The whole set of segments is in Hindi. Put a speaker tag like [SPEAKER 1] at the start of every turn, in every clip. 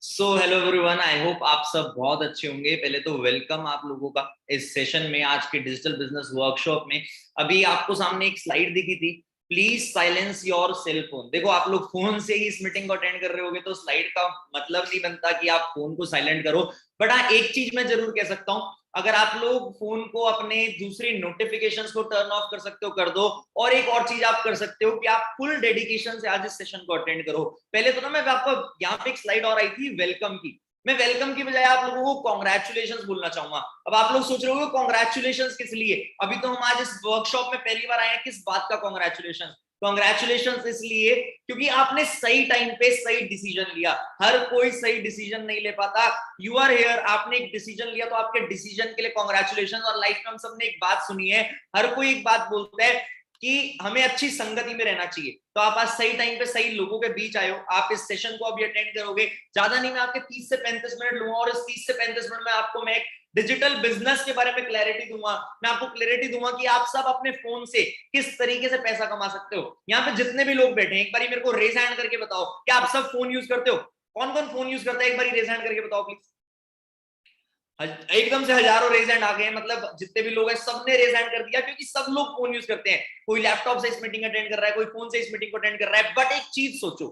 [SPEAKER 1] So hello everyone, I hope आप सब बहुत अच्छे होंगे। पहले तो वेलकम आप लोगों का इस सेशन में, आज के डिजिटल बिजनेस वर्कशॉप में। अभी आपको सामने एक स्लाइड दिखी थी, please silence your cell phone. देखो, आप लोग फोन से ही इस मीटिंग को अटेंड कर रहे होगे तो स्लाइड का मतलब नहीं बनता कि आप फोन को साइलेंट करो। बट हाँ, एक चीज मैं जरूर कह सकता हूँ, अगर आप लोग फोन को अपने दूसरी नोटिफिकेशंस को टर्न ऑफ कर सकते हो कर दो। और एक और चीज आप कर सकते हो कि आप फुल डेडिकेशन से आज इस सेशन को अटेंड करो। पहले तो ना मैं आपको यहाँ पे एक स्लाइड और आई थी वेलकम की, मैं वेलकम की बजाय आप लोगों को कॉन्ग्रेचुलेशन बोलना चाहूंगा। अब आप लोग सोच रहे हो कॉन्ग्रेचुलेशन किस लिए, अभी तो हम आज इस वर्कशॉप में पहली बार आए हैं, किस बात का कॉन्ग्रेचुलेशन? कॉन्ग्रेचुलेशन इसलिए क्योंकि आपने सही टाइम पे सही डिसीजन लिया। हर कोई सही डिसीजन नहीं ले पाता। यू आर हियर, आपने एक डिसीजन लिया तो आपके डिसीजन के लिए कॉन्ग्रेचुलेशन। और लाइफ में हम सबने एक बात सुनी है, हर कोई एक बात बोलता है कि हमें अच्छी संगति में रहना चाहिए। तो आप आज सही टाइम पे सही लोगों के बीच आए हो, आप इस सेशन को अभी अटेंड करोगे। ज्यादा नहीं, मैं आपके 30 से 35 मिनट लूंगा और इस 30 से 35 मिनट में आपको मैं डिजिटल बिजनेस के बारे में क्लैरिटी दूंगा। मैं आपको क्लैरिटी दूंगा कि आप सब अपने फोन से किस तरीके से पैसा कमा सकते हो। यहाँ पे जितने भी लोग बैठे हैं, एक बार मेरे को रेज हैंड करके बताओ कि आप सब फोन यूज करते हो। कौन कौन फोन यूज करता है, एक बार रेज हैंड करके बताओ प्लीज। एकदम से हजारों रेज हैंड आ गए, मतलब जितने भी लोग हैं सबने रेज हैंड कर दिया, क्योंकि सब लोग फोन यूज करते हैं। कोई लैपटॉप से इस मीटिंग अटेंड कर रहा है, कोई फोन से इस मीटिंग को अटेंड कर रहा है। बट एक चीज सोचो,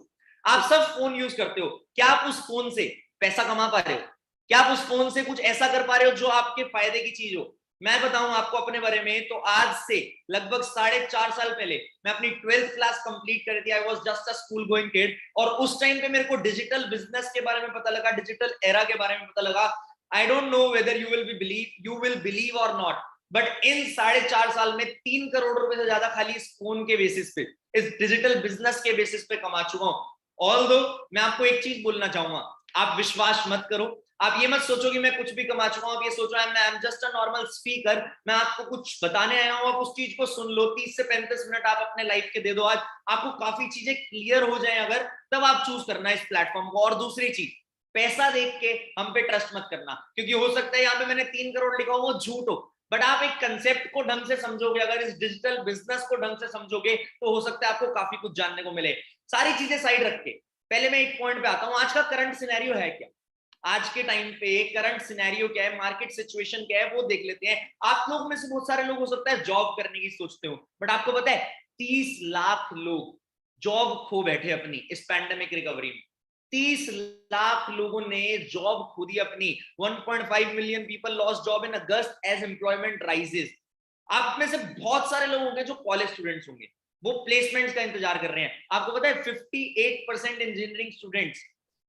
[SPEAKER 1] आप सब फोन यूज करते हो, क्या आप उस फोन से पैसा कमा पा रहे हो? क्या आप उस फोन से कुछ ऐसा कर पा रहे हो जो आपके फायदे की चीज हो? मैं बताऊं आपको अपने बारे में, तो आज से लगभग 4.5 साल पहले मैं अपनी 12th क्लास कंप्लीट कर दी। I was just a school going kid, और उस टाइम पे मेरे को डिजिटल बिजनेस के बारे में पता लगा, डिजिटल एरा के बारे में पता लगा। I don't know whether you will believe or not, but in 4.5 साल में 3 करोड़ रुपए से ज्यादा खाली इस फोन के बेसिस पे, इस डिजिटल बिजनेस के बेसिस पे कमा चुका हूं। ऑल्दो मैं आपको एक चीज बोलना चाहूंगा, आप विश्वास मत करो। आप ये मत सोचो कि मैं कुछ भी कमा चुका हूं। आप ये सोचो I am just a normal speaker, मैं आपको कुछ बताने आया हूं, आप उस चीज को सुन लो। 30 से 35 मिनट आप अपने लाइफ के दे दो, आज आपको काफी चीजें क्लियर हो जाए अगर, तब आप चूज करना इस प्लेटफॉर्म को। और दूसरी चीज, पैसा देख के हम पे ट्रस्ट मत करना, क्योंकि हो सकता है यहाँ पे मैंने 3 करोड़ लिखा हो वो झूठ हो। बट आप एक कंसेप्ट को ढंग से समझोगे, अगर इस डिजिटल बिजनेस को ढंग से समझोगे, तो हो सकता है आपको काफी कुछ जानने को मिले। सारी चीजें साइड रख के पहले मैं एक पॉइंट पे आता हूं, आज का करंट सिनेरियो है क्या? आज के टाइम पे करंट सिनेरियो क्या है, मार्केट सिचुएशन क्या है, वो देख लेते हैं। आप लोग में से बहुत सारे लोग हो सकता है जॉब करने की सोचते हो, बट आपको पता है 30 लाख लोग जॉब खो बैठे अपनी इस पैंडेमिक रिकवरी में। 30 लाख लोगों ने जॉब खो दी अपनी। 1.5 million people lost job in August as employment rises. आप में से बहुत सारे लोग होंगे जो कॉलेज स्टूडेंट्स होंगे, वो प्लेसमेंट्स का इंतजार कर रहे हैं। आपको पता है 58% इंजीनियरिंग स्टूडेंट्स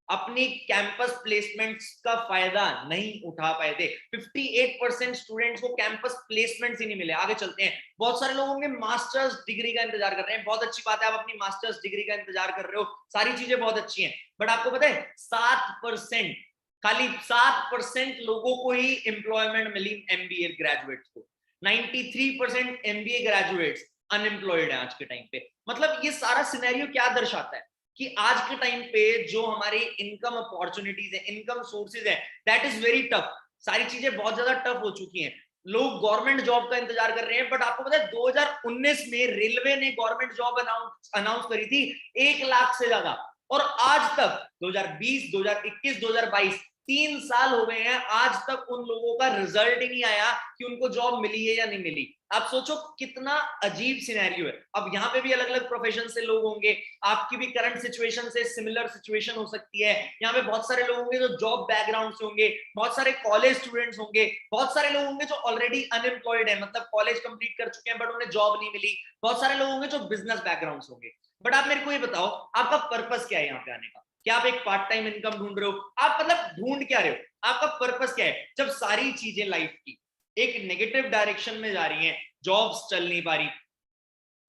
[SPEAKER 1] अपनी कैंपस प्लेसमेंट्स का फायदा नहीं उठा पाए थे। 58% स्टूडेंट्स को कैंपस प्लेसमेंट्स ही नहीं मिले। आगे चलते हैं, बहुत सारे लोग होंगे मास्टर्स डिग्री का इंतजार कर रहे हैं। बहुत अच्छी बात है, आप अपनी मास्टर्स डिग्री का इंतजार कर रहे हो, सारी चीजें बहुत अच्छी हैं। बट आपको पता है 7%, खाली 7% लोगों को ही एम्प्लॉयमेंट मिली एमबीए ग्रेजुएट्स को। 93% एमबीए ग्रेजुएट्स अनएम्प्लॉयड है आज के टाइम पे। मतलब ये सारा सिनेरियो क्या दर्शाता है कि आज के टाइम पे जो हमारी इनकम अपॉर्चुनिटीज है, इनकम सोर्सेज है, दैट इज वेरी टफ। सारी चीजें बहुत ज्यादा टफ हो चुकी हैं। लोग गवर्नमेंट जॉब का इंतजार कर रहे हैं, बट आपको पता है 2019 में रेलवे ने गवर्नमेंट जॉब अनाउंस करी थी 1 लाख से ज्यादा, और आज तक 2020, 2021, 2022 3 साल हो गए हैं, आज तक उन लोगों का रिजल्ट ही नहीं आया कि उनको जॉब मिली है या नहीं मिली। आप सोचो कितना अजीब सिनेरियो है। अब यहाँ पे भी अलग अलग प्रोफेशन से लोग होंगे, आपकी भी करंट सिचुएशन से सिमिलर सिचुएशन हो सकती है। यहाँ पे बहुत सारे लोग होंगे जो जॉब बैकग्राउंड से होंगे, बहुत सारे कॉलेज स्टूडेंट्स होंगे, बहुत सारे लोग होंगे जो ऑलरेडी अनएम्प्लॉयड है, मतलब कॉलेज कंप्लीट कर चुके हैं बट उन्हें जॉब नहीं मिली, बहुत सारे लोग होंगे जो बिजनेस बैकग्राउंड होंगे। बट आप मेरे को ये बताओ, आपका पर्पस क्या है यहाँ पे आने का? क्या आप एक पार्ट टाइम इनकम ढूंढ रहे हो? आप मतलब ढूंढ क्या रहे हो? आपका पर्पस क्या है? जब सारी चीजें लाइफ की एक नेगेटिव डायरेक्शन में जा रही हैं, जॉब्स चल नहीं पा रही,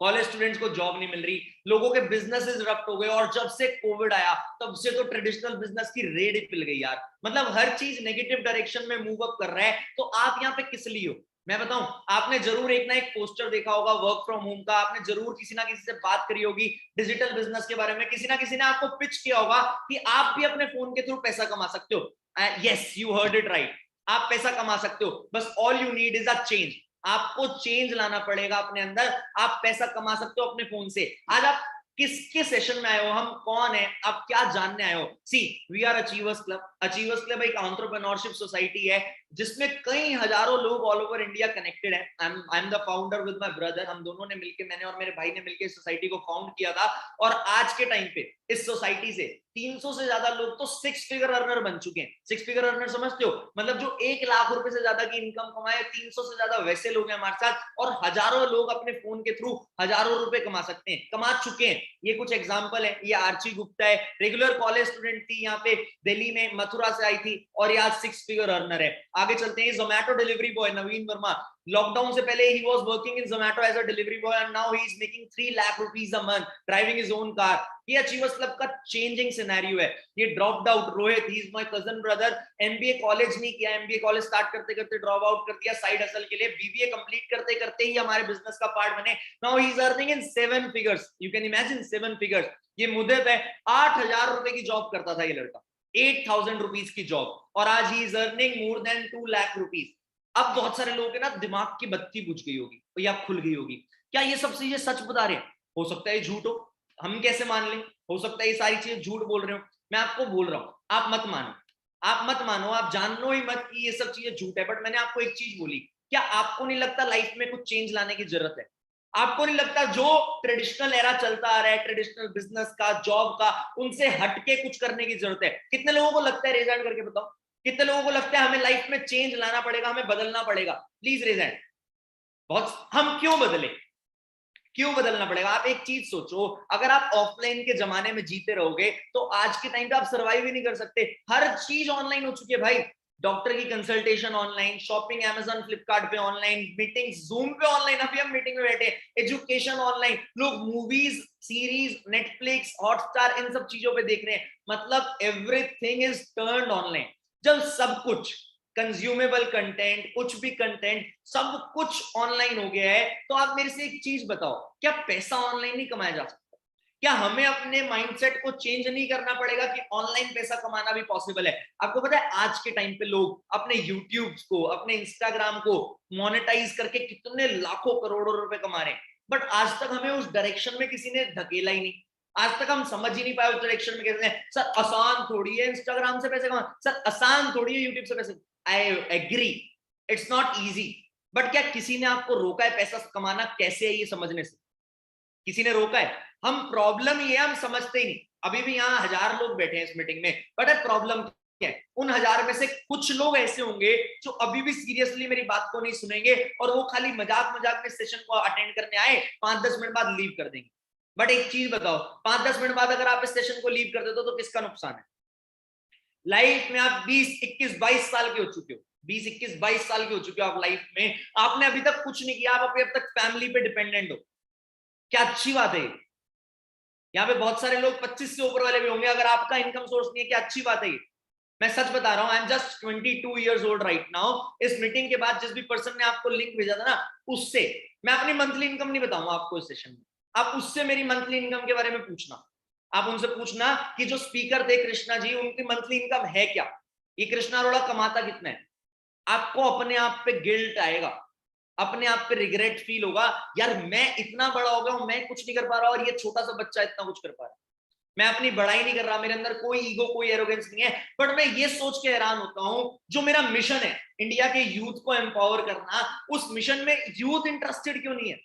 [SPEAKER 1] कॉलेज स्टूडेंट्स को जॉब नहीं मिल रही, लोगों के बिजनेसेस रफ्ट हो गए, और जब से कोविड आया तब से तो ट्रेडिशनल बिजनेस की रेड ही पिल गई यार। मतलब हर चीज नेगेटिव डायरेक्शन में मूव अप कर रहा है, तो आप यहाँ पे किस लिए हो? मैं बताऊं, आपने जरूर एक ना एक पोस्टर देखा होगा वर्क फ्रॉम होम का, आपने जरूर किसी ना किसी से बात करी होगी डिजिटल बिजनेस के बारे में, किसी ना किसी ने आपको पिच किया होगा कि आप भी अपने फोन के थ्रू पैसा कमा सकते हो। Yes, you heard it right, आप पैसा कमा सकते हो, बस all you need is a change. आपको चेंज लाना पड़ेगा अपने अंदर, आप पैसा कमा सकते हो अपने फोन से। आज आप किसके सेशन में आए हो, हम कौन है, आप क्या जानने आए हो। See we are achievers club. Achievers club एक एंटरप्रेन्योरशिप सोसाइटी है जिसमें कई हजारों लोग ऑल ओवर इंडिया कनेक्टेड है। I am the founder with my brother. हम दोनों ने मिलकर, मैंने और मेरे भाई ने मिलकर इस सोसाइटी को फाउंड किया था। और आज के टाइम पे इस सोसाइटी से 300 से ज्यादा लोग तो 6 फिगर अर्नर बन चुके हैं। 6 फिगर अर्नर समझते हो, मतलब जो 1 लाख रुपए से ज्यादा की इनकम कमाए, 300 से ज्यादा वैसे लोग हैं हमारे साथ। और हजारों लोग अपने फोन के थ्रू हजारों रुपए कमा सकते हैं, कमा चुके हैं। ये कुछ एग्जांपल है। ये आर्ची गुप्ता है, रेगुलर कॉलेज स्टूडेंट थी, यहाँ पे दिल्ली में मथुरा से आई थी और ये आज 6 फिगर अर्नर है। आगे चलते हैं, Zomato delivery boy Naveen Verma. Lockdown से पहले he was working in Zomato as a delivery boy and now he is making 3 lakh rupees a month driving his own car. ये अचीवर्स क्लब का चेंजिंग सिनेरियो है। ये dropped out, Rohit, he is my cousin brother, MBA college नहीं किया, एमबीए कॉलेज स्टार्ट करते करते ड्रॉप आउट कर दिया साइड हसल के लिए, बीबीए कंप्लीट करते करते ही हमारे बिजनेस का पार्ट बने। Now he is earning in 7 figures, you can imagine 7 figures. ये मुद्दे पे 8,000 रुपए की जॉब करता था ये लड़का, 8,000 रुपीज की जॉब, और आज he is earning more than 2 lakh rupees. अब बहुत सारे लोगों के ना दिमाग की बत्ती बुझ गई होगी या खुल गई होगी, क्या ये सब चीजें सच बता रहे हैं? हो सकता है झूठ हो, हम कैसे मान लें? हो सकता है ये सारी चीजें झूठ बोल रहे हो। मैं आपको बोल रहा हूं, आप मत मानो, आप मत मानो, आप जान लो ही मत कि ये सब चीजें झूठ है। बट मैंने आपको एक चीज बोली, क्या आपको नहीं लगता लाइफ में कुछ चेंज लाने की जरूरत है? आपको नहीं लगता जो ट्रेडिशनल एरा चलता आ रहा है, ट्रेडिशनल बिजनेस का, जॉब का, उनसे हटके कुछ करने की जरूरत है? कितने लोगों को लगता है, रेज हैंड करके बताओ, कितने लोगों को लगता है हमें लाइफ में चेंज लाना पड़ेगा, हमें बदलना पड़ेगा? Please raise hand. बहुत। हम क्यों बदले, क्यों बदलना पड़ेगा? आप एक चीज सोचो, अगर आप ऑफलाइन के जमाने में जीते रहोगे तो आज के टाइम पे आप सर्वाइव ही नहीं कर सकते। हर चीज ऑनलाइन हो चुकी है भाई। डॉक्टर की consultation online, shopping Amazon Flipkart पे ऑनलाइन, मीटिंग जूम पे ऑनलाइन, अभी हम मीटिंग में बैठे, एजुकेशन ऑनलाइन, लोग मूवीज, सीरीज, नेटफ्लिक्स, हॉटस्टार, इन सब चीजों पे देख रहे हैं। मतलब एवरीथिंग इज टर्न्ड ऑनलाइन। जब सब कुछ कंज्यूमेबल कंटेंट, कुछ भी कंटेंट, सब कुछ ऑनलाइन हो गया है, तो आप मेरे से एक चीज बताओ, क्या पैसा ऑनलाइन नहीं कमाया जा सकता? क्या हमें अपने माइंडसेट को चेंज नहीं करना पड़ेगा कि ऑनलाइन पैसा कमाना भी पॉसिबल है? आपको पता है आज के टाइम पे लोग अपने यूट्यूब को, अपने इंस्टाग्राम को मोनेटाइज करके कितने लाखों करोड़ों रुपए कमा रहे हैं। बट आज तक हमें उस डायरेक्शन में किसी ने धकेला ही नहीं। आज तक हम समझ ही नहीं पाए उस डायरेक्शन में कैसे। सर आसान थोड़ी है इंस्टाग्राम से पैसे कमाना, सर आसान थोड़ी है यूट्यूब से पैसे। I agree, it's not easy. But क्या किसी ने आपको रोका है पैसा कमाना कैसे है ये समझने से? किसी ने रोका है? हम प्रॉब्लम ये है, हम समझते ही नहीं। अभी भी यहाँ 1000 लोग बैठे हैं इस मीटिंग में, बट प्रॉब्लम क्या है? उन 1000 में से कुछ लोग ऐसे होंगे जो अभी भी सीरियसली मेरी बात को नहीं सुनेंगे और वो खाली मजाक मजाक में सेशन को अटेंड करने आए, 5-10 मिनट बाद लीव कर देंगे। बट एक चीज बताओ, 5-10 मिनट बाद अगर आप इस सेशन को लीव कर देते हो तो किसका नुकसान है? लाइफ में आप 20-21-22 साल के हो चुके हो, 20-21-22 साल के हो चुके हो आप लाइफ में, आपने अभी तक कुछ नहीं किया, आप अभी अब तक फैमिली पे डिपेंडेंट हो। क्या अच्छी बात है? यहाँ पे बहुत सारे लोग 25 से ऊपर वाले भी होंगे, अगर आपका इनकम सोर्स नहीं है, क्या अच्छी बात है ये? मैं सच बता रहा हूँ, I am just 22 years old right now. इस मीटिंग के बाद जिस भी पर्सन ने आपको लिंक भेजा था ना, उससे मैं अपनी मंथली इनकम नहीं बताऊंगा आपको इस सेशन में। आप उससे मेरी मंथली इनकम के बारे में पूछना। आप उनसे पूछना कि जो स्पीकर थे कृष्णा जी, उनकी मंथली इनकम है क्या, ये कृष्णा अरोड़ा कमाता कितना है। आपको अपने आप पे गिल्ट आएगा, अपने आप पे रिग्रेट फील होगा, यार मैं इतना बड़ा हो गया हूं, मैं कुछ नहीं कर पा रहा और ये छोटा सा बच्चा इतना कुछ कर पा रहा है। मैं अपनी बड़ाई नहीं कर रहा, मेरे अंदर कोई ईगो, कोई एरोगेंस नहीं है। बट मैं ये सोच के हैरान होता हूं, जो मेरा मिशन है इंडिया के यूथ को एम्पावर करना, उस मिशन में यूथ इंटरेस्टेड क्यों नहीं है?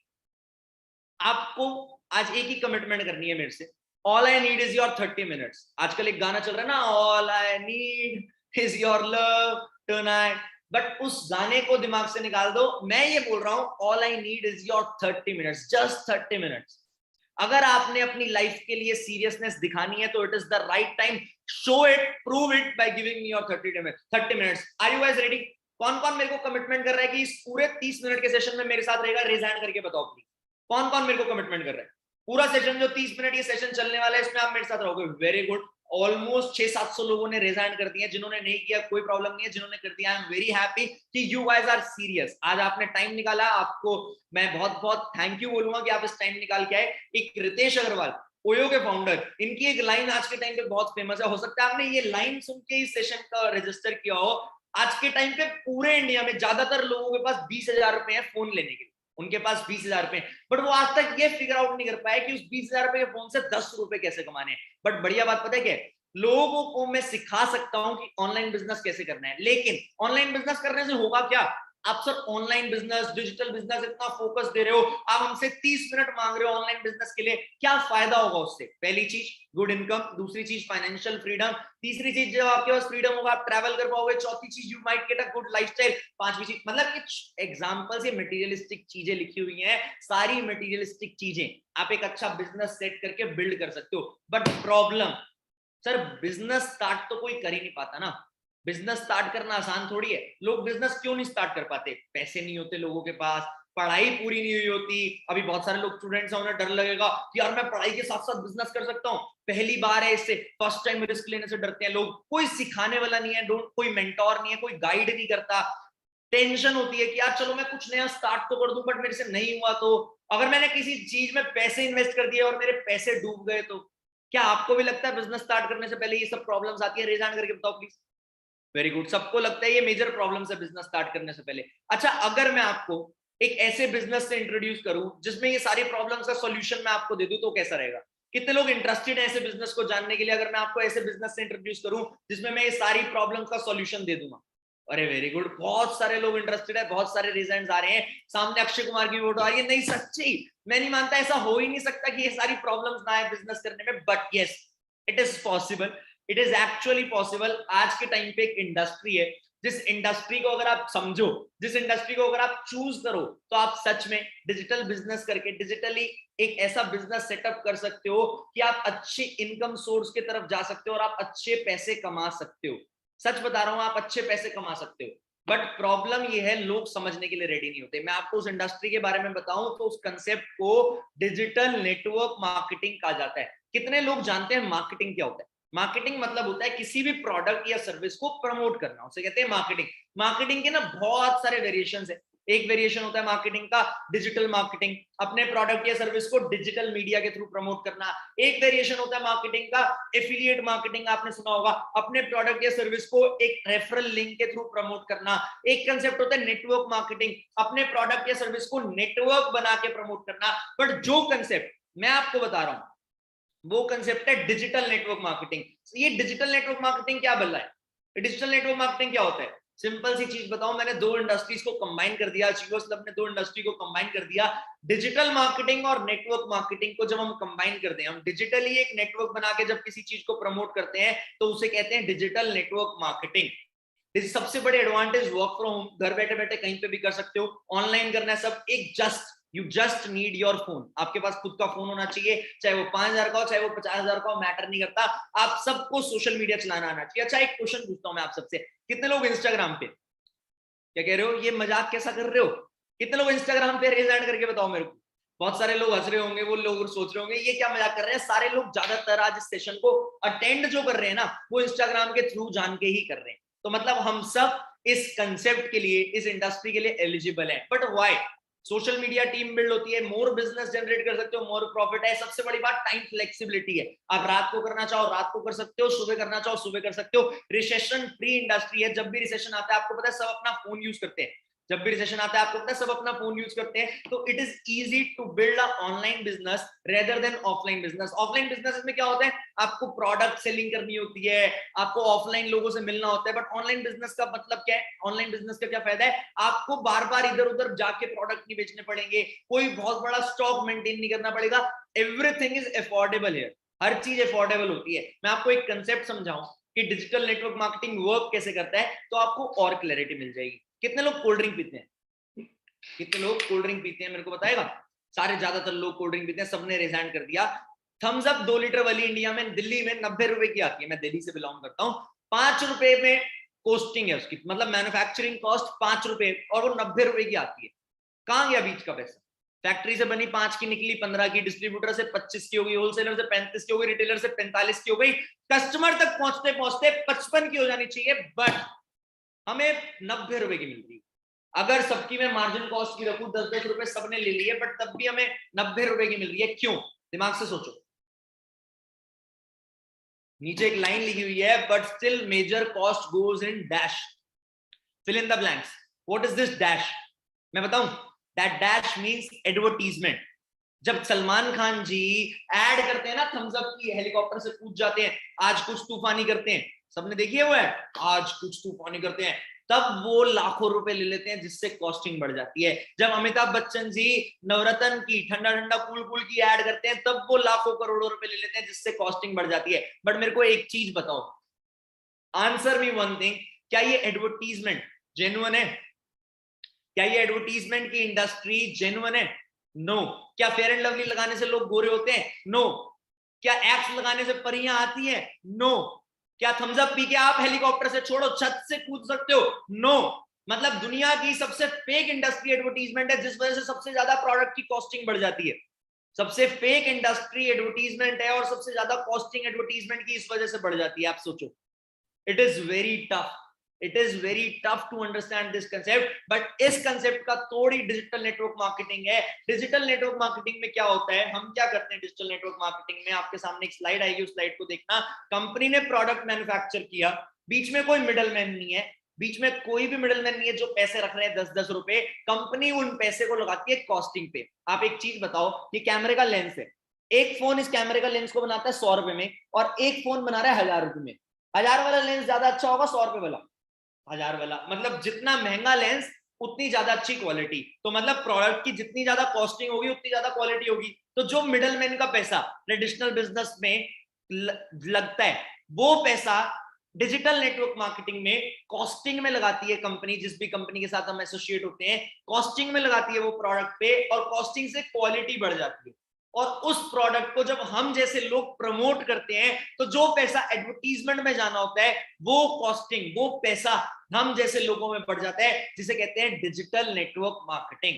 [SPEAKER 1] आपको आज एक ही कमिटमेंट करनी है मेरे से, all I need is your 30 minutes. आजकल एक गाना चल रहा है ना, all I need is your love tonight, but उस गाने को दिमाग से निकाल दो। मैं ये बोल रहा हूं, all I need is your 30 minutes, just 30 minutes. अगर आपने अपनी लाइफ के लिए सीरियसनेस दिखानी है तो it is the right time, show it, prove it by giving me your 30 minutes. Are you guys ready? कौन कौन मेरे को कमिटमेंट कर रहा है कि इस पूरे 30 मिनट के सेशन में मेरे साथ रहेगा? रेज हैंड करके बताओ प्लीज, कौन कौन मेरे को कमिटमेंट कर रहा है? पूरा सेशन जो 30 मिनट ये सेशन चलने वाला है, इसमें आप मेरे साथ रहोगे। वेरी गुड, ऑलमोस्ट 600-700 लोगों ने रेज हैंड कर दिया। जिन्होंने नहीं किया कोई प्रॉब्लम नहीं है, जिन्होंने कर दिया आई एम वेरी हैप्पी कि यू गाइस आर सीरियस। आज आपने टाइम निकाला, आपको मैं बहुत बहुत थैंक यू बोलूंगा कि आप इस टाइम निकाल के आए। एक रितेश अग्रवाल, ओयो के फाउंडर, इनकी एक लाइन आज के टाइम पे बहुत फेमस है, हो सकता है आपने ये लाइन सुन के इस सेशन का रजिस्टर किया हो। आज के टाइम पे पूरे इंडिया में ज्यादातर लोगों के पास 20,000 रुपए हैं फोन लेने के लिए, उनके पास 20,000 रुपए, बट वो आज तक ये फिगर आउट नहीं कर पाए कि उस 20,000 रुपए के फोन से 10 रुपए कैसे कमाने हैं। बट बढ़िया बात पता है क्या है, लोगों को मैं सिखा सकता हूं कि ऑनलाइन बिजनेस कैसे करना है, लेकिन ऑनलाइन बिजनेस करने से होगा क्या? आप sir online business, digital business इतना फोकस दे रहे हो, आप हमसे 30 मिनट मांग रहे हो ऑनलाइन बिजनेस के लिए, क्या फायदा होगा उससे? पहली चीज गुड इनकम, दूसरी चीज फाइनेंशियल फ्रीडम, तीसरी चीज जब आपके पास फ्रीडम होगा आप ट्रैवल कर पाओगे, चौथी चीज you might get a good lifestyle, पांचवी चीज, मतलब ये एग्जांपल्स, ये मटेरियलिस्टिक चीजें लिखी हुई हैं, सारी मटेरियलिस्टिक चीजें आप एक अच्छा बिजनेस सेट करके बिल्ड कर सकते हो। But problem, sir business start तो कोई कर ही नहीं पाता ना, बिजनेस स्टार्ट करना आसान थोड़ी है। लोग बिजनेस क्यों नहीं स्टार्ट कर पाते? पैसे नहीं होते लोगों के पास, पढ़ाई पूरी नहीं हुई होती। अभी बहुत सारे लोग स्टूडेंट्स हैं, उन्हें डर लगेगा कि यार मैं पढ़ाई के साथ साथ बिजनेस कर सकता हूँ, पहली बार है, इससे फर्स्ट टाइम रिस्क लेने से डरते हैं लोग, कोई सिखाने वाला नहीं है, कोई मेंटोर नहीं है, कोई गाइड नहीं करता, टेंशन होती है कि यार चलो मैं कुछ नया स्टार्ट तो कर दूं बट मेरे से नहीं हुआ तो, अगर मैंने किसी चीज में पैसे इन्वेस्ट कर दिए और मेरे पैसे डूब गए तो। क्या आपको भी लगता है बिजनेस स्टार्ट करने से पहले ये सब प्रॉब्लम्स आती है? रेज हैंड करके बताओ प्लीज। वेरी गुड, सबको लगता है ये मेजर प्रॉब्लम्स है बिजनेस स्टार्ट करने से पहले। अच्छा, अगर मैं आपको एक ऐसे बिजनेस से इंट्रोड्यूस करूं जिसमें ये सारी प्रॉब्लम्स का सॉल्यूशन मैं आपको दे दूं तो कैसा रहेगा? कितने लोग इंटरेस्टेड हैं ऐसे बिजनेस को जानने के लिए? अगर मैं आपको ऐसे बिजनेस से इंट्रोड्यूस करूं जिसमें मैं ये सारी प्रॉब्लम्स का सॉल्यूशन दे दूंगा। अरे वेरी गुड, बहुत सारे लोग इंटरेस्टेड है, बहुत सारे रीजंस आ रहे हैं, सामने अक्षय कुमार की फोटो आ रही है। नहीं सच्ची, मैं नहीं मानता, ऐसा हो ही नहीं सकता कि ये सारी प्रॉब्लम्स ना आए बिजनेस करने में, but yes it is possible, it is actually possible. आज के टाइम पे एक इंडस्ट्री है, जिस इंडस्ट्री को अगर आप समझो, जिस इंडस्ट्री को अगर आप चूज करो, तो आप सच में डिजिटल बिजनेस करके डिजिटली एक ऐसा बिजनेस सेटअप कर सकते हो कि आप अच्छे इनकम सोर्स की तरफ जा सकते हो और आप अच्छे पैसे कमा सकते हो। सच बता रहा हूं, आप अच्छे पैसे कमा सकते हो। बट प्रॉब्लम ये है, लोग समझने के लिए रेडी नहीं होते। मैं आपको उस इंडस्ट्री के बारे में बताऊं तो उस कंसेप्ट को डिजिटल नेटवर्क मार्केटिंग कहा जाता है। कितने लोग जानते हैं मार्केटिंग क्या होता है? मार्केटिंग मतलब होता है किसी भी प्रोडक्ट या सर्विस को प्रमोट करना, उसे कहते हैं मार्केटिंग। मार्केटिंग के ना बहुत सारे वेरिएशन है। एक वेरिएशन होता है मार्केटिंग का डिजिटल मार्केटिंग, अपने प्रोडक्ट या सर्विस को डिजिटल मीडिया के थ्रू प्रमोट करना। एक वेरिएशन होता है मार्केटिंग का एफिलिएट मार्केटिंग, आपने सुना होगा, अपने प्रोडक्ट या सर्विस को एक रेफरल लिंक के थ्रू प्रमोट करना। एक कंसेप्ट होता है नेटवर्क मार्केटिंग, अपने प्रोडक्ट या सर्विस को नेटवर्क बना के प्रमोट करना। बट जो कंसेप्ट मैं आपको बता रहा हूं वो कंसेप्ट है डिजिटल नेटवर्क मार्केटिंग। ये डिजिटल नेटवर्क मार्केटिंग क्या बोल रहा है? डिजिटल नेटवर्क मार्केटिंग क्या होता है? सिंपल सी चीज बताऊं, मैंने दो इंडस्ट्रीज को कंबाइन कर दिया, जीओस क्लब ने दो इंडस्ट्री को कंबाइन कर दिया। डिजिटल मार्केटिंग और नेटवर्क मार्केटिंग को जब हम कंबाइन करते हैं, हम डिजिटली एक नेटवर्क बना के जब किसी चीज को प्रमोट करते हैं तो उसे कहते हैं डिजिटल नेटवर्क मार्केटिंग। सबसे बड़े एडवांटेज वर्क फ्रॉम होम, घर बैठे बैठे कहीं पे भी कर सकते हो, ऑनलाइन करना है सब, एक you just need your phone. आपके पास खुद का फोन होना चाहिए, चाहे वो 5,000 का हो चाहे वो 50,000 का हो, मैटर नहीं करता। आप सबको सोशल मीडिया चलाना आना चाहिए। अच्छा, एक क्वेश्चन पूछता हूं मैं आप सबसे, कितने लोग इंस्टाग्राम पे, क्या कह रहे हो, ये मजाक कैसा कर रहे हो? कितने लोग इंस्टाग्राम पे रेज हैंड करके बताओ मेरे को। बहुत सारे लोग हंस रहे होंगे, वो लोग सोच रहे होंगे ये क्या मजाक कर रहे हैं। सारे लोग ज्यादातर आज इस सेशन को अटेंड जो कर रहे हैं ना, वो इंस्टाग्राम के थ्रू जान के ही कर रहे हैं। तो मतलब हम सब इस कंसेप्ट के लिए, इस इंडस्ट्री के लिए एलिजिबल है। But why? Social media team build होती है, मोर बिजनेस जनरेट कर सकते हो, मोर प्रॉफिट है। सबसे बड़ी बात टाइम फ्लेक्सिबिलिटी है, आप रात को करना चाहो रात को कर सकते हो, सुबह करना चाहो सुबह कर सकते हो। रिसेशन फ्री इंडस्ट्री है, जब भी रिसेशन आता है आपको पता है सब अपना फोन यूज करते हैं, जब भी रिसेशन आता है आपको पता है सब अपना फोन यूज करते हैं। तो it is easy to build a online business rather than offline business. Offline business में क्या होता है, आपको प्रोडक्ट सेलिंग करनी होती है, आपको ऑफलाइन लोगों से मिलना होता है। बट ऑनलाइन बिजनेस का मतलब क्या है? ऑनलाइन बिजनेस का क्या फायदा है? आपको बार बार इधर उधर जाके प्रोडक्ट नहीं बेचने पड़ेंगे, कोई बहुत बड़ा स्टॉक मेंटेन नहीं करना पड़ेगा। एवरीथिंग इज अफोर्डेबल हियर, हर चीज अफोर्डेबल होती है। मैं आपको एक कंसेप्ट समझाऊं कि डिजिटल नेटवर्क मार्केटिंग वर्क कैसे करता है तो आपको और क्लैरिटी मिल जाएगी। कितने लोग कोल्ड ड्रिंक पीते हैं? कितने लोग कोल्ड ड्रिंक पीते हैं मेरे को बताएगा? सारे ज्यादातर लोग कोल्ड ड्रिंक पीते हैं, सबने रिजाइन कर दिया। थम्स अप 2 लीटर वाली इंडिया में, दिल्ली में 90 रुपए की आती है, मैं दिल्ली से बिलोंग करता हूँ। 5 रुपए में कॉस्टिंग है उसकी, मतलब मैन्युफैक्चरिंग कॉस्ट 5 रुपए, और वो 90 रुपए की आती है। कहां गया बीच का पैसा? फैक्ट्री से बनी 5 की निकली 15 की, डिस्ट्रीब्यूटर से 25 की हो गई, होलसेलर से 35 की हो गई, रिटेलर से 45 की हो गई, कस्टमर तक पहुंचते पहुंचते 55 की हो जानी चाहिए, बट हमें 90 रुपए की मिलती है। अगर सबकी मैं मार्जिन कॉस्ट की रखूं 10-10 रुपए सबने ले लिए, बट तब भी हमें 90 रुपए की मिल रही है। क्यों? दिमाग से सोचो। नीचे एक लाइन लिखी हुई है, but still major cost goes in dash, fill in the blanks. What is this dash? मैं बताऊं, दैट डैश मींस एडवर्टीजमेंट। जब सलमान खान जी ऐड करते हैं ना थम्स अप की, हेलीकॉप्टर से कूद जाते हैं, आज कुछ तूफानी करते हैं, सबने देखी है वो है, आज कुछ तूफानी करते हैं, तब वो लाखों रुपए ले लेते हैं, जिससे कॉस्टिंग बढ़ जाती है। जब अमिताभ बच्चन जी नवरत्न की ठंडा ठंडा कूल कूल की ऐड करते हैं, तब वो लाखों करोड़ों रुपए ले लेते हैं, जिससे कॉस्टिंग बढ़ जाती है। बट मेरे को एक चीज बताओ, आंसर मी वन थिंग, क्या ये एडवर्टीजमेंट जेन्युइन है? क्या ये एडवर्टीजमेंट की इंडस्ट्री जेन्युइन है? नो। क्या फेयर एंड लवली लगाने से लोग गोरे होते हैं? नो। क्या एप्स लगाने से परियां आती है? नो। क्या थम्स अप पी के आप हेलीकॉप्टर से छोड़ो छत से कूद सकते हो? नो। मतलब दुनिया की सबसे फेक इंडस्ट्री एडवर्टीजमेंट है, जिस वजह से सबसे ज्यादा प्रोडक्ट की कॉस्टिंग बढ़ जाती है। सबसे फेक इंडस्ट्री एडवर्टीजमेंट है और सबसे ज्यादा कॉस्टिंग एडवर्टीजमेंट की इस वजह से बढ़ जाती है। आप सोचो, it is very tough, it is very tough to understand this concept, but इस कंसेप्ट का थोड़ी डिजिटल नेटवर्क मार्केटिंग है। डिजिटल नेटवर्क मार्केटिंग में क्या होता है, हम क्या करते हैं डिजिटल नेटवर्क मार्केटिंग में, आपके सामने एक स्लाइड आएगी, उस स्लाइड को देखना। कंपनी ने प्रोडक्ट मैन्युफैक्चर किया, बीच में कोई मिडलमैन नहीं है, बीच में कोई भी मिडलमैन नहीं है जो पैसे रख रहे हैं 10-10 रुपए, कंपनी उन पैसे को लगाती है कॉस्टिंग पे। आप एक चीज बताओ, ये कैमरे का लेंस है, एक फोन इस कैमरे का लेंस को बनाता है 100 रुपए में, और एक फोन बना रहा है 1000 रुपए में। 1000 वाला लेंस ज्यादा अच्छा होगा 100 रुपए वाला? 1000 वाला। मतलब जितना महंगा लेंस उतनी ज्यादा अच्छी क्वालिटी, तो मतलब प्रोडक्ट की जितनी ज्यादा कॉस्टिंग होगी उतनी ज्यादा क्वालिटी होगी। तो जो मिडलमैन का पैसा ट्रेडिशनल बिजनेस में लगता है, वो पैसा डिजिटल नेटवर्क मार्केटिंग में कॉस्टिंग में लगाती है कंपनी। जिस भी कंपनी के साथ हम एसोसिएट होते हैं, कॉस्टिंग में लगाती है वो प्रोडक्ट पे, और कॉस्टिंग से क्वालिटी बढ़ जाती है। और उस प्रोडक्ट को जब हम जैसे लोग प्रमोट करते हैं, तो जो पैसा एडवर्टीजमेंट में जाना होता है, वो कॉस्टिंग, वो पैसा हम जैसे लोगों में बढ़ जाता है, जिसे कहते हैं डिजिटल नेटवर्क मार्केटिंग।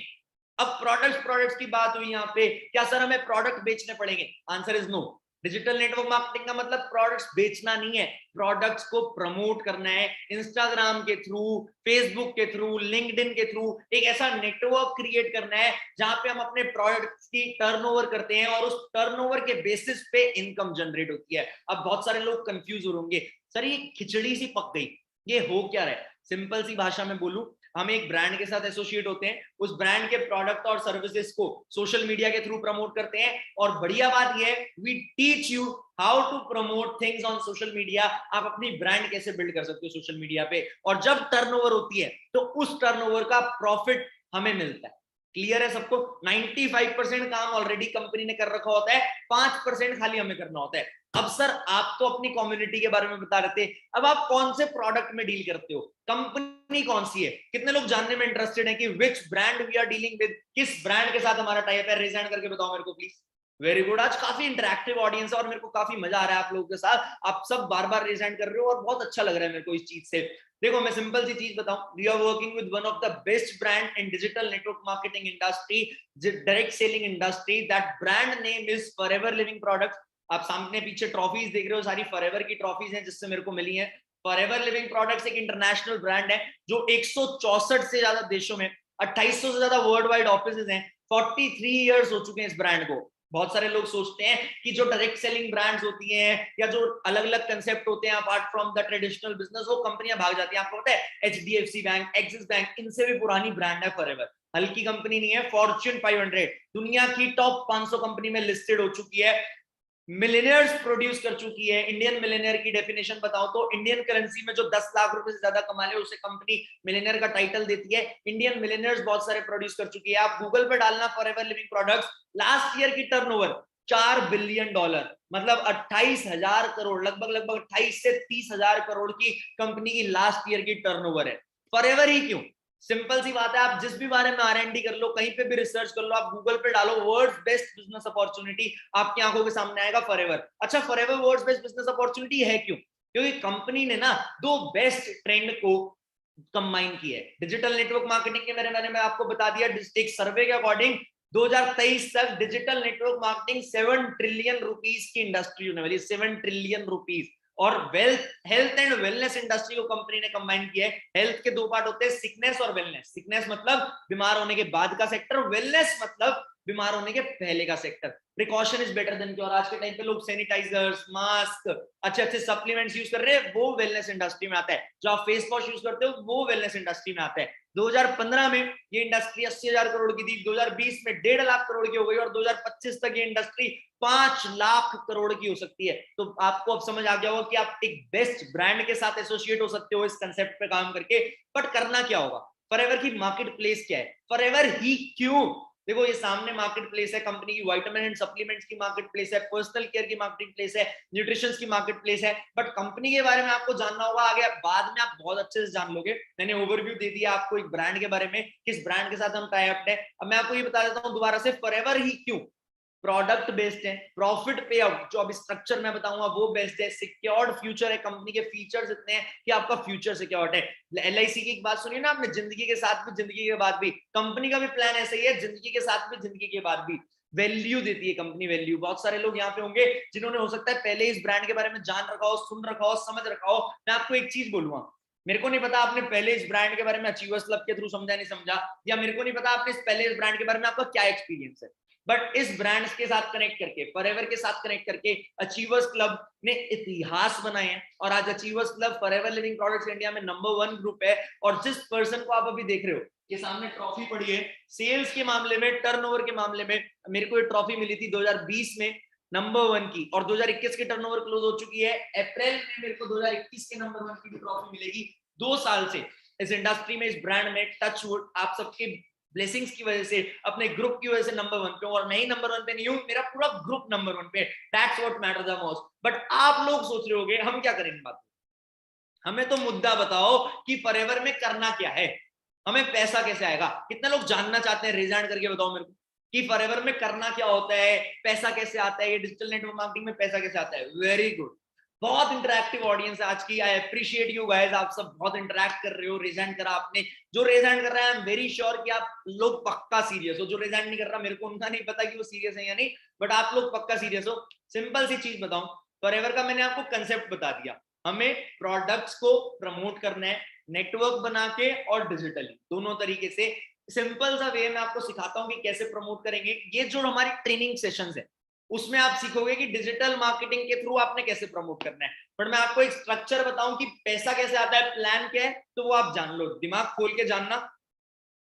[SPEAKER 1] अब प्रोडक्ट्स की बात हुई यहाँ पे, क्या सर हमें प्रोडक्ट बेचने पड़ेंगे? Answer is no. Digital network marketing का मतलब प्रोडक्ट्स बेचना नहीं है, प्रोडक्ट्स को प्रमोट करना है, इंस्टाग्राम के थ्रू, फेसबुक के थ्रू, लिंक्डइन के थ्रू, एक ऐसा नेटवर्क क्रिएट करना है जहां पे हम अपने प्रोडक्ट्स की टर्नओवर करते हैं, और उस टर्नओवर के बेसिस पे इनकम जनरेट होती है। अब बहुत सारे लोग कंफ्यूज हो होंगे, सर ये खिचड़ी सी पक गई, ये हो क्या रहा है? सिंपल सी भाषा में बोलूं, हम एक ब्रांड के साथ एसोसिएट होते हैं, उस ब्रांड के प्रोडक्ट और सर्विसेज को सोशल मीडिया के थ्रू प्रमोट करते हैं, और बढ़िया बात यह है, we teach you how to promote things on social media. आप अपनी ब्रांड कैसे बिल्ड कर सकते हो सोशल मीडिया पे, और जब टर्नओवर होती है तो उस टर्नओवर का प्रॉफिट हमें मिलता है। क्लियर है सबको? 95% काम ऑलरेडी कंपनी ने कर रखा होता है, 5% खाली हमें करना होता है। अब सर आप तो अपनी कम्युनिटी के बारे में बता रहे थे, अब आप कौन से प्रोडक्ट में डील करते हो, कंपनी कौन सी है? कितने लोग जानने में इंटरेस्टेड हैं कि which brand we are dealing with, किस ब्रांड के साथ हमारा टाइप है? रेज हैंड करके बताओ मेरे को प्लीज। वेरी गुड, आज काफी इंटरेक्टिव ऑडियंस है और मेरे को काफी मजा आ रहा है आप लोगों के साथ। आप सब बार बार रेज हैंड कर रहे हो और बहुत अच्छा लग रहा है मेरे को इस चीज से। देखो मैं सिंपल सी चीज बताऊं, we are working with one of the best brand in digital network marketing industry, direct selling industry. That brand name is forever living products. आप सामने पीछे ट्रॉफीज देख रहे हो, सारी फॉरएवर की ट्रॉफीज हैं जिससे मेरे को मिली हैं। फॉरएवर लिविंग प्रोडक्ट्स एक इंटरनेशनल ब्रांड है जो 164 से ज्यादा देशों में, 2800 से ज्यादा वर्ल्ड वाइड ऑफिसेज हैं, 43 इयर्स हो चुके हैं इस ब्रांड को। बहुत सारे लोग सोचते हैं कि जो डायरेक्ट सेलिंग ब्रांड्स होती हैं या जो अलग अलग कंसेप्ट होते हैं apart from the traditional business, वो कंपनियां भाग जाती हैं। आपको पता है एचडीएफसी बैंक, एक्सिस बैंक, इनसे भी पुरानी ब्रांड है फॉरएवर। हल्की कंपनी नहीं है, फॉर्च्यून 500 दुनिया की टॉप 500 कंपनी में लिस्टेड हो चुकी है, मिलियनियर्स प्रोड्यूस कर चुकी है। इंडियन मिलियनियर की डेफिनेशन बताओ तो इंडियन करेंसी में जो 10 लाख रुपए से ज्यादा कमा ले उसे कंपनी मिलियनियर का टाइटल देती है। इंडियन मिलियनियर्स बहुत सारे प्रोड्यूस कर चुकी है। आप गूगल पे डालना forever living products, last year की टर्नओवर $4 बिलियन, मतलब 28,000 करोड़, लगभग 28 से 30,000 करोड़ की कंपनी की लास्ट ईयर की टर्नओवर है। फॉरएवर ही क्यों? सिंपल सी बात है, आप जिस भी बारे में R&D कर लो, कहीं पे भी रिसर्च कर लो, आप गूगल पे डालो वर्ल्ड्स बेस्ट बिजनेस अपॉर्चुनिटी, आपकी आंखों के सामने आएगा फॉरएवर। अच्छा forever world's best business opportunity है क्यों? क्योंकि कंपनी ने ना दो बेस्ट ट्रेंड को कंबाइन किया है। डिजिटल नेटवर्क मार्केटिंग के बारे में आपको बता दिया, एक सर्वे के अकॉर्डिंग 2023 तक digital network marketing 7 trillion rupees की इंडस्ट्री होने वाली है, 7 ट्रिलियन रुपीस। और हेल्थ एंड वेलनेस इंडस्ट्री को कंपनी ने कंबाइन किया है। हेल्थ के दो पार्ट होते हैं, सिकनेस और वेलनेस। सिकनेस मतलब बीमार होने के बाद का सेक्टर, वेलनेस मतलब बीमार होने के पहले का sector. Precaution is better than cure. आज के टाइम पे लोग सैनिटाइजर्स, मास्क, अच्छे अच्छे सप्लीमेंट्स यूज कर रहे हैं, वो वेलनेस इंडस्ट्री में आता है। जो आप फेस वॉश यूज करते हो वो वेलनेस इंडस्ट्री में आता है। 2015 में ये इंडस्ट्री 80,000 करोड़ की थी, 2020 में 1.5 लाख करोड़ की हो गई, और 2025 तक ये इंडस्ट्री 5 लाख करोड़ की हो सकती है। तो आपको अब समझ आ गया होगा कि आप एक बेस्ट ब्रांड के साथ एसोसिएट हो सकते हो इस कंसेप्ट पे काम करके। बट करना क्या होगा? फॉरएवर की मार्केट प्लेस क्या है? फॉरएवर ही क्यों? देखो ये सामने मार्केट प्लेस है कंपनी की, विटामिन एंड सप्लीमेंट्स की मार्केट प्लेस है, पर्सनल केयर की मार्केट प्लेस है, न्यूट्रिशन की मार्केट प्लेस है। बट कंपनी के बारे में आपको जानना होगा, आगे बाद में आप बहुत अच्छे से जान लोगे। मैंने ओवरव्यू दे दिया आपको एक ब्रांड के बारे में, किस ब्रांड के साथ हम टाई अप है। अब मैं आपको ये बता देता हूँ दोबारा से, फॉरएवर ही क्यों। प्रोडक्ट बेस्ड है, प्रॉफिट पे आउट जो अभी स्ट्रक्चर मैं बताऊंगा वो बेस्ड है, सिक्योर्ड फ्यूचर है, कंपनी के फीचर्स इतने हैं कि आपका फ्यूचर सिक्योर्ड है। एलआईसी की एक बात सुनिए ना आपने, जिंदगी के साथ भी जिंदगी के बाद भी। कंपनी का भी प्लान ऐसा ही है, जिंदगी के साथ भी जिंदगी के बाद भी। वैल्यू देती है कंपनी, वैल्यू। बहुत सारे लोग यहाँ पे होंगे जिन्होंने हो सकता है पहले इस ब्रांड के बारे में जान रखा हो, सुन रखा हो, समझ रखा हो। मैं आपको एक चीज बोलूंगा, मेरे को नहीं पता आपने पहले इस ब्रांड के बारे में अचीवर्स क्लब के थ्रू समझा नहीं समझा, या मेरे को नहीं पता आपने पहले इस ब्रांड के बारे में आपका क्या एक्सपीरियंस है। बट इस ब्रांड्स के साथ कनेक्ट करके, फॉरएवर के साथ कनेक्ट करके अचीवर्स क्लब ने इतिहास बनाए हैं। और आज achievers club forever living products India में नंबर 1 ग्रुप है। और जिस पर्सन को आप अभी देख रहे हो, ये सामने ट्रॉफी पड़ी है, सेल्स के मामले में, टर्नओवर के मामले में मेरे को ये ट्रॉफी मिली थी 2020 में नंबर 1 की, और 2021 की टर्नओवर क्लोज हो चुकी है। अप्रैल में मेरे को 2021 के नंबर 1 की भी ट्रॉफी मिलेगी। 2 साल से इस इंडस्ट्री में, इस ब्रांड में, टच वुड आप सबके ब्लेसिंग्स की वजह से, अपने ग्रुप की वजह से नंबर 1 पे हूं। और मैं ही नंबर 1 पे नहीं हूं, मेरा पूरा ग्रुप नंबर 1 पे। That's what matters the most. But आप लोग सोच रहे होंगे हम क्या करेंगे बात, हमें तो मुद्दा बताओ कि फॉरएवर में करना क्या है, हमें पैसा कैसे आएगा। कितने लोग जानना चाहते हैं, रेज हैंड करके बताओ मेरे को कि फॉरएवर में करना क्या होता है, पैसा कैसे आता है, ये डिजिटल नेटवर्क मार्केटिंग में पैसा कैसे आता है। वेरी गुड, बहुत इंटरैक्टिव ऑडियंस है आज की। आई अप्रिशिएट यू गाइस, आप सब बहुत इंटरैक्ट कर रहे हो। रेज हैंड करा आपने, जो रेज हैंड कर रहा है आई एम वेरी श्योर कि आप लोग पक्का सीरियस हो। जो रेज हैंड नहीं कर रहा, मेरे को उनका नहीं पता कि वो सीरियस है या नहीं, बट आप लोग पक्का सीरियस हो। सिंपल सी चीज बताऊं, फॉरएवर का मैंने आपको कंसेप्ट बता दिया। हमें प्रोडक्ट्स को प्रमोट करना है, नेटवर्क बना के और डिजिटली, दोनों तरीके से। सिंपल सा वे मैं आपको सिखाता हूं कि कैसे प्रमोट करेंगे। ये जो हमारी ट्रेनिंग सेशंस है उसमें आप सीखोगे कि डिजिटल मार्केटिंग के थ्रू आपने कैसे प्रमोट करना है। बट मैं आपको एक स्ट्रक्चर बताऊं कि पैसा कैसे आता है, प्लान क्या है, तो वो आप जान लो, दिमाग खोल के जानना।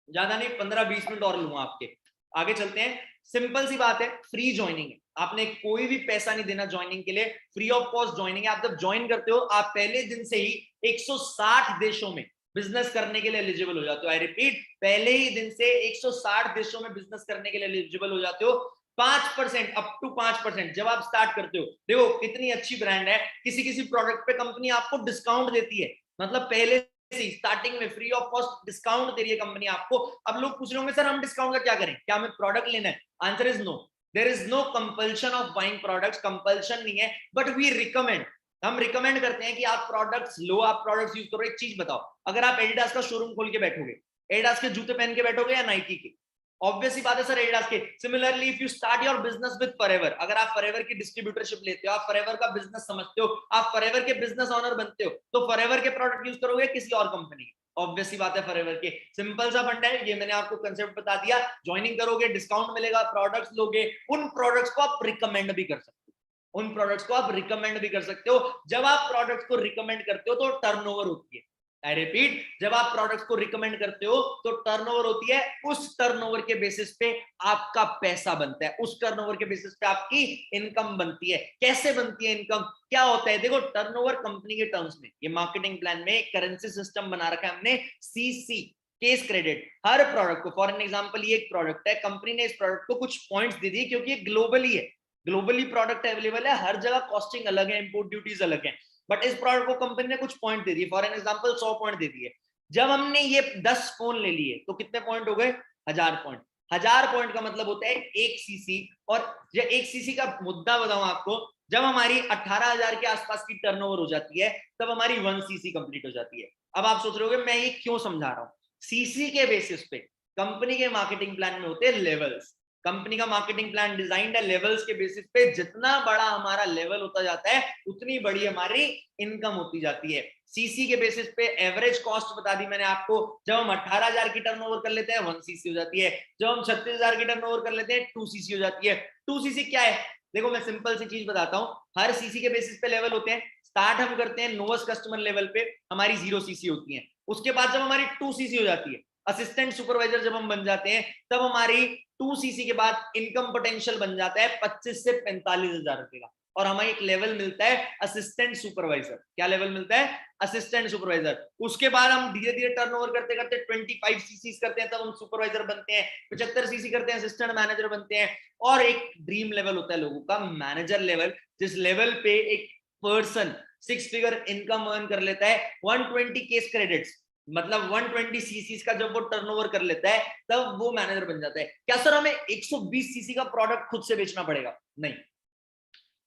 [SPEAKER 1] ज्यादा नहीं, 15-20 मिनट और लूंगा आपके। आगे चलते हैं। सिंपल सी बात है, फ्री ज्वाइनिंग है, आपने कोई भी पैसा नहीं देना ज्वाइनिंग के लिए, फ्री ऑफ कॉस्ट ज्वाइनिंग है। आप जब ज्वाइन करते हो, आप पहले दिन से ही 160 देशों में बिजनेस करने के लिए एलिजिबल हो जाते हो। आई रिपीट, पहले ही दिन से 160 देशों में बिजनेस करने के लिए एलिजिबल हो जाते हो। 5%, अप टू 5% जब आप स्टार्ट करते हो। देखो कितनी अच्छी ब्रांड है, किसी किसी प्रोडक्ट पे कंपनी आपको डिस्काउंट देती है, मतलब पहले से स्टार्टिंग में फ्री ऑफ कॉस्ट डिस्काउंट दे रही है कंपनी आपको। अब लोग पूछ रहे होंगे सर हम डिस्काउंट का क्या करें, क्या हमें प्रोडक्ट लेना है? Answer is no, there is no compulsion of buying products, compulsion नहीं है, बट वी रिकमेंड, हम रिकमेंड करते हैं कि आप प्रोडक्ट्स लो, आप प्रोडक्ट्स यूज करो। एक चीज बताओ, अगर आप एडिडास का शोरूम खोल के बैठोगे, एडिडास के जूते पहन के बैठोगे या नाइकी के? ऑब्वियस सी बात है सर, एडिडास के। Similarly if you start your business with forever, अगर आप फॉरएवर की डिस्ट्रीब्यूटरशिप लेते हो, आप फॉरएवर का बिजनेस समझते हो, आप फॉरएवर के बिजनेस ऑनर बनते हो, तो फॉरएवर के प्रोडक्ट यूज करोगे किसी और कंपनी के? ऑब्वियस सी बात है फॉरएवर के। सिंपल सा फंडा है, ये मैंने आपको कंसेप्ट बता दिया। ज्वाइनिंग करोगे, डिस्काउंट मिलेगा, प्रोडक्ट्स लोगे, उन प्रोडक्ट्स को आप रिकमेंड भी कर सकते हो, उन प्रोडक्ट्स को आप रिकमेंड भी कर सकते हो। जब आप प्रोडक्ट्स को रिकमेंड करते हो तो टर्नओवर होती है। आई रिपीट, जब आप प्रोडक्ट्स को रिकमेंड करते हो तो टर्नओवर होती है। उस टर्नओवर के बेसिस पे आपका पैसा बनता है, उस टर्नओवर के बेसिस पे आपकी इनकम बनती है। कैसे बनती है इनकम, क्या होता है? देखो, टर्नओवर कंपनी के टर्म्स में, ये मार्केटिंग प्लान में करेंसी सिस्टम बना रखा है हमने, सीसी, केस क्रेडिट। हर प्रोडक्ट को, फॉर एन एग्जांपल ये एक प्रोडक्ट है, कंपनी ने इस प्रोडक्ट को कुछ पॉइंट्स दे दिए क्योंकि ये ग्लोबली है, ग्लोबली प्रोडक्ट अवेलेबल है, हर जगह कॉस्टिंग अलग है, इंपोर्ट ड्यूटीज अलग है, बट इस प्रोडक्ट को कंपनी ने कुछ पॉइंट दे दिए। फॉर एन एग्जांपल 100 पॉइंट दे दिए। जब हमने ये 10 फोन ले लिए तो कितने पॉइंट हो गए? 1000 पॉइंट। 1000 पॉइंट का मतलब होता है 1 सीसी। और जब 1 सीसी का मुद्दा बताऊं आपको, जब हमारी 18,000 के आसपास की टर्नओवर हो जाती है तब हमारी 1 सीसी कंप्लीट हो जाती है। अब आप सोच रहे होंगे मैं ये क्यों समझा रहा हूं। सीसी के बेसिस पे कंपनी के मार्केटिंग प्लान में होते हैं लेवल्स। कंपनी का मार्केटिंग प्लान डिजाइंड है लेवल्स के बेसिस पे, जितना बड़ा हमारा लेवल होता जाता है उतनी बड़ी हमारी इनकम होती जाती है। सीसी के बेसिस पे एवरेज कॉस्ट बता दी मैंने आपको, जब हम 18,000 की टर्नओवर कर लेते हैं 1 सीसी हो जाती है, जब हम 36,000 की टर्नओवर कर लेते हैं 2 सीसी हो जाती है। 2 सीसी क्या है, देखो मैं सिंपल सी चीज बताता हूँ, हर सीसी के बेसिस पे लेवल होते हैं। स्टार्ट हम करते हैं नोवेस्ट कस्टमर लेवल पे, हमारी 0 सीसी होती है। उसके बाद जब हमारी 2 सीसी हो जाती है, असिस्टेंट सुपरवाइजर जब हम बन जाते हैं, तब हमारी 2 सीसी के बाद इनकम पोटेंशियल बन जाता है 25 से 45,000 रुपए का, और हमें एक लेवल मिलता है असिस्टेंट सुपरवाइजर। क्या लेवल मिलता है, असिस्टेंट सुपरवाइजर। उसके बाद हम धीरे धीरे टर्नओवर करते करते 25 सीसी करते हैं, तब हम सुपरवाइजर बनते हैं। 75 सीसी करते हैं, असिस्टेंट मैनेजर बनते हैं। और एक ड्रीम लेवल होता है लोगों का, मैनेजर लेवल, जिस लेवल पे एक पर्सन 6 फिगर इनकम अर्न कर लेता है 120 केस क्रेडिट्स, मतलब 120 सीसी का जब वो टर्नओवर कर लेता है तब वो मैनेजर बन जाता है। क्या सर हमें 120 सीसी का प्रोडक्ट खुद से बेचना पड़ेगा? नहीं,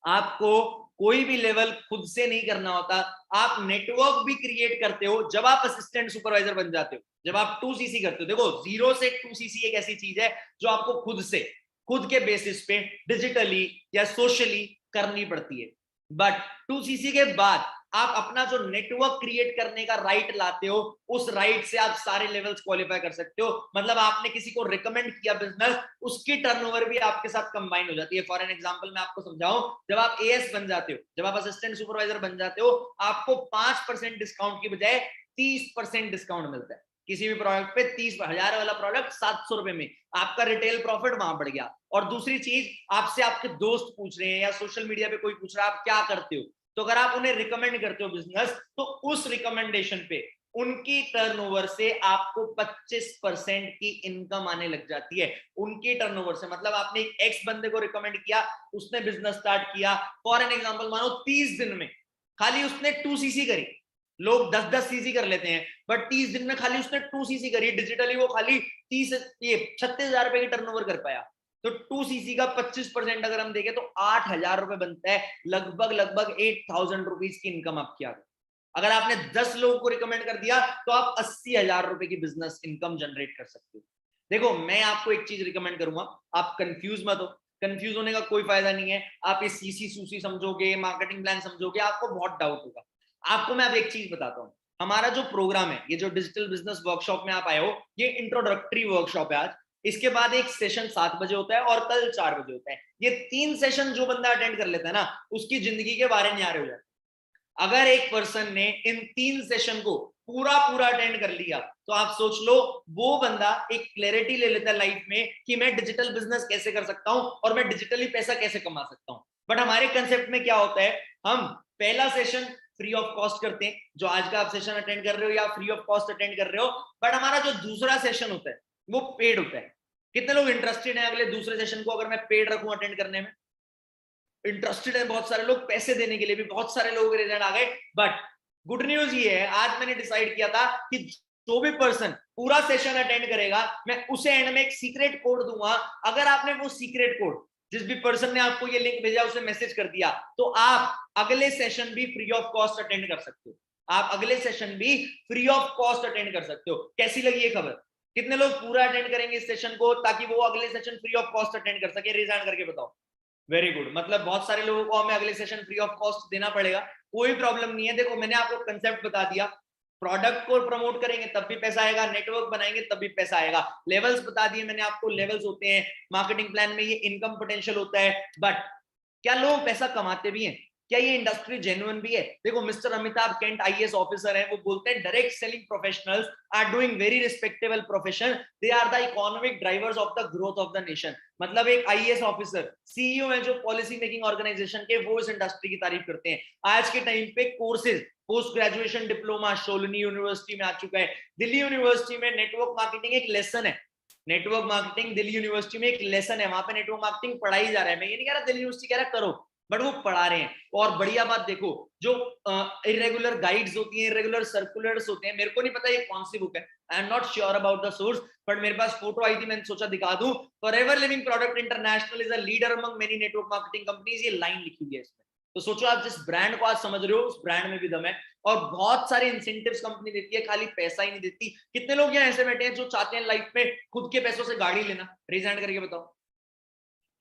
[SPEAKER 1] आपको कोई भी लेवल खुद से नहीं करना होता, आप नेटवर्क भी क्रिएट करते हो जब आप असिस्टेंट सुपरवाइजर बन जाते हो, जब आप 2 सीसी करते हो। देखो 0 से 2 सीसी एक ऐसी चीज है जो आपको खुद के बेसिस पे डिजिटली या सोशली करनी पड़ती है। बट 2 सीसी के बाद आप अपना जो नेटवर्क क्रिएट करने का राइट लाते हो, उस राइट से आप सारे लेवल्स क्वालिफाई कर सकते हो। मतलब आपने किसी को रिकमेंड किया बिजनेस, उसकी टर्नओवर भी आपके साथ कंबाइन हो जाती है। फॉर एन एग्जांपल मैं आपको समझाऊं, जब आप एएस बन जाते हो, जब आप असिस्टेंट सुपरवाइजर बन जाते हो, आपको 5% डिस्काउंट की बजाय 30% डिस्काउंट मिलता है किसी भी प्रोडक्ट पे। 30,000 वाला प्रोडक्ट 700 रुपए में, आपका रिटेल प्रॉफिट वहां बढ़ गया। और दूसरी चीज, आपसे आपके दोस्त पूछ रहे हैं या सोशल मीडिया पे कोई पूछ रहा है आप क्या करते हो, तो अगर आप उन्हें रिकमेंड करते हो बिजनेस, तो उस रिकमेंडेशन पे उनकी टर्नओवर से आपको 25% की इनकम आने लग जाती है। उनकी टर्नओवर से, मतलब आपने एक एक्स बंदे को रिकमेंड किया, उसने बिजनेस स्टार्ट किया, फॉर एन एग्जांपल मानो 30 दिन में खाली उसने 2 सीसी करी। लोग 10-10 सीसी कर लेते हैं, बट 30 दिन में खाली उसने 2 सीसी करी डिजिटली, वो खाली 36,000 रुपए की टर्नओवर कर पाया। तो 2 सीसी का 25% अगर हम देखें तो 8,000 रुपए बनता है, लगभग 8,000 रुपीज की इनकम आपकी आ गई। अगर आपने 10 लोगों को रिकमेंड कर दिया तो आप 80,000 रुपए की बिजनेस इनकम जनरेट कर सकते हो। देखो मैं आपको एक चीज रिकमेंड करूंगा, आप कंफ्यूज मत हो, कंफ्यूज होने का कोई फायदा नहीं है। आप ये सीसी सूसी समझोगे, मार्केटिंग प्लान समझोगे, आपको बहुत डाउट होगा। आपको मैं अब एक चीज बताता हूँ, हमारा जो प्रोग्राम है, ये जो डिजिटल बिजनेस वर्कशॉप में आप आए हो, ये इंट्रोडक्टरी वर्कशॉप है आज। इसके बाद एक सेशन 7 बजे होता है और कल 4 बजे होता है। ये 3 सेशन जो बंदा अटेंड कर लेता है ना, उसकी जिंदगी के बारे में न्यारे हो जाते। अगर एक पर्सन ने इन 3 सेशन को पूरा अटेंड कर लिया, तो आप सोच लो वो बंदा एक क्लैरिटी ले लेता है लाइफ में कि मैं डिजिटल बिजनेस कैसे कर सकता हूं और मैं डिजिटली पैसा कैसे कमा सकता हूं। बट हमारे कंसेप्ट में क्या होता है, हम पहला सेशन फ्री ऑफ कॉस्ट करते हैं, जो आज का आप सेशन अटेंड कर रहे हो या फ्री ऑफ कॉस्ट अटेंड कर रहे हो। बट हमारा जो दूसरा सेशन होता है वो पेड होता है। कितने लोग इंटरेस्टेड हैं अगले दूसरे सेशन को अगर मैं पेड रखूं अटेंड करने में? इंटरेस्टेड है बहुत सारे लोग, पैसे देने के लिए भी बहुत सारे लोग रिजल्ट आ गए। बट गुड न्यूज ये है, आज मैंने डिसाइड किया था कि जो भी पर्सन पूरा सेशन अटेंड करेगा, मैं उसे एंड में एक सीक्रेट कोड दूंगा। अगर आपने वो सीक्रेट कोड, जिस भी पर्सन ने आपको ये लिंक भेजा उसे मैसेज कर दिया, तो आप अगले सेशन भी फ्री ऑफ कॉस्ट अटेंड कर सकते हो। आप अगले सेशन भी फ्री ऑफ कॉस्ट अटेंड कर सकते हो। कैसी लगी ये खबर? कितने लोग पूरा अटेंड करेंगे इस सेशन को ताकि वो अगले session free of cost attend कर सके? रिजाइन करके बताओ। वेरी गुड, मतलब बहुत सारे लोगों को हमें अगले सेशन फ्री ऑफ कॉस्ट देना पड़ेगा। कोई प्रॉब्लम नहीं है, देखो मैंने आपको कंसेप्ट बता दिया। प्रोडक्ट को प्रमोट करेंगे तब भी पैसा आएगा, नेटवर्क बनाएंगे तब भी पैसा आएगा। लेवल्स बता दिए मैंने आपको, लेवल्स होते हैं मार्केटिंग प्लान में, ये इनकम पोटेंशियल होता है। बट क्या लोग पैसा कमाते भी हैं? क्या ये इंडस्ट्री जेन्युइन भी है? देखो mister Amitabh Kant IAS officer है, वो बोलते हैं direct selling professionals are doing very respectable profession, they are the economic drivers of the growth of the nation. मतलब एक आईएएस ऑफिसर सीईओ है जो पॉलिसी मेकिंग ऑर्गेनाइजेशन के, वो इस इंडस्ट्री की तारीफ करते हैं। आज के टाइम पे courses, post graduation diploma Shoolini university में आ चुका है। दिल्ली यूनिवर्सिटी में नेटवर्क मार्केटिंग एक लेसन है। नेटवर्क मार्केटिंग दिल्ली यूनिवर्सिटी में एक लेसन है, वहां पे नेटवर्क मार्केटिंग पढ़ाई जा रहा है। मैं ये नहीं कह रहा दिल्ली यूनिवर्सिटी कह रहा करो, बट वो पढ़ा रहे हैं। और बढ़िया बात देखो, जो इरेगुलर गाइड्स होती हैं, इरेगुलर सर्कुलर्स होते हैं, मेरे को नहीं पता ये कौन सी बुक है, I am not sure about the source, but मेरे पास फोटो आई थी, मैंने सोचा दिखा दूं। Forever living product international is a leader among many network marketing companies, ये लाइन लिखी हुई है इसमें। तो सोचो आप जिस ब्रांड को आज समझ रहे हो, उस ब्रांड में भी दम है। और बहुत सारे इंसेंटिव्स कंपनी देती है, खाली पैसा ही नहीं देती। कितने लोग यहाँ ऐसे बैठे हैं जो चाहते हैं लाइफ में खुद के पैसों से गाड़ी लेना? रेज हैंड करके बताओ।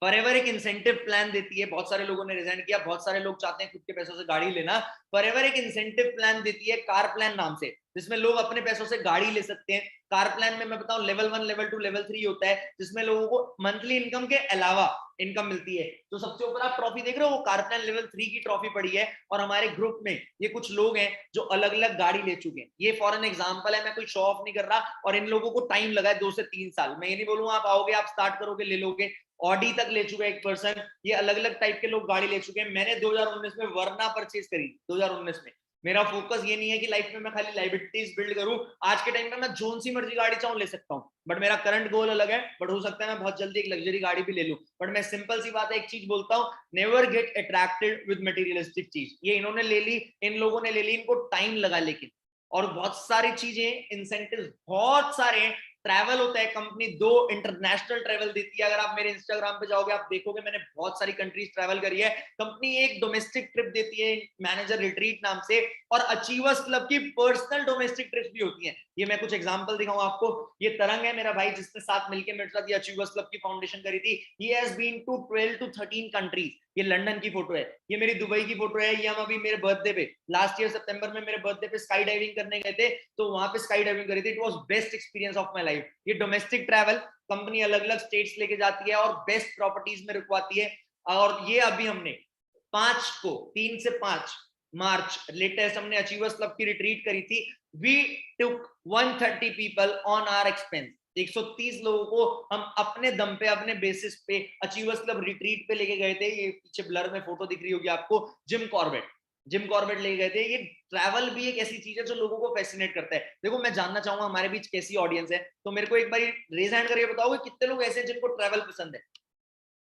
[SPEAKER 1] फॉरएवर एक इंसेंटिव प्लान देती है, बहुत सारे लोगों ने रिजाइन किया, बहुत सारे लोग चाहते हैं खुद के पैसों से गाड़ी लेना। फॉरएवर एक इंसेंटिव प्लान देती है कार प्लान नाम से, जिसमें लोग अपने पैसों से गाड़ी ले सकते हैं। कार प्लान में मैं बताऊं लेवल 1, लेवल 2, लेवल 3 होता है, जिसमें लोगों को मंथली इनकम के अलावा इनकम मिलती है। तो सबसे ऊपर आप ट्रॉफी देख रहे हो, वो कार प्लान लेवल 3 की ट्रॉफी पड़ी है, और हमारे ग्रुप में ये कुछ लोग हैं जो अलग अलग गाड़ी ले चुके हैं। ये फॉर एन एग्जाम्पल है, मैं कोई शो ऑफ नहीं कर रहा, और इन लोगों को टाइम लगा है 2 से 3 साल। मैं ये नहीं बोलूंगा आप आओगे आप स्टार्ट करोगे ले लोगे। ऑडी तक ले चुका है एक पर्सन, ये अलग अलग टाइप के लोग गाड़ी ले चुके हैं। मैंने 2019 में वरना परचेज करी, 2019 में। मेरा फोकस ये नहीं है कि लाइफ में मैं खाली लाइबिलिटीज बिल्ड करूं। आज के टाइम में मैं जोन सी मर्जी गाड़ी चाहूं ले सकता हूं, बट मेरा करंट गोल अलग है। बट हो सकता है मैं बहुत जल्दी एक लग्जरी गाड़ी भी ले लूं। बट मैं सिंपल सी बात है, एक चीज बोलता हूं, never get attracted with materialistic चीज। ये इन्होंने ले ली, इन लोगों ने ले ली, इनको टाइम लगा, लेकिन और बहुत सारी चीजें, इंसेंटिव बहुत सारे। ट्रैवल होता है, कंपनी 2 इंटरनेशनल ट्रैवल देती है। अगर आप मेरे इंस्टाग्राम पे जाओगे आप देखोगे मैंने बहुत सारी कंट्रीज ट्रैवल करी है। कंपनी एक डोमेस्टिक ट्रिप देती है मैनेजर रिट्रीट नाम से, और अचीवर्स क्लब की पर्सनल डोमेस्टिक ट्रिप भी होती है। ये मैं कुछ एग्जांपल दिखाऊं आपको। ये तरंग है मेरा भाई, जिसने साथ मिलकर मेरे साथ ये अचीवर्स क्लब की फाउंडेशन करी थी। He has been to 12 to 13 countries. ये लंदन की फोटो है, ये मेरी दुबई की फोटो है। ये हम अभी मेरे बर्थडे पे, लास्ट ईयर सितंबर में मेरे बर्थडे पे स्काई डाइविंग करने गए थे, तो वहां पे स्काई डाइविंग करी थी। It was best experience of my life. ये डोमेस्टिक ट्रैवल कंपनी अलग अलग स्टेट्स लेके जाती है और बेस्ट प्रॉपर्टीज में रुकवाती है। और ये अभी हमने 5 को 3 से 5 मार्च लेटेस्ट हमने अचीवर्स क्लब की रिट्रीट करी थी। We took 130 people on our expense. 130 लोगों को हम अपने दम पे, अपने बेसिस पे अचीवर्स क्लब रिट्रीट पे लेके गए थे। ये पीछे ब्लर में फोटो दिख रही होगी आपको, जिम कॉर्बेट लेके गए थे। ये ट्रैवल भी एक ऐसी चीज है जो लोगों को फैसिनेट करता है। देखो मैं जानना चाहूंगा हमारे बीच कैसी ऑडियंस है, तो मेरे को एक बार रेज हैंड करके बताओगे कितने लोग ऐसे हैं जिनको ट्रैवल पसंद है?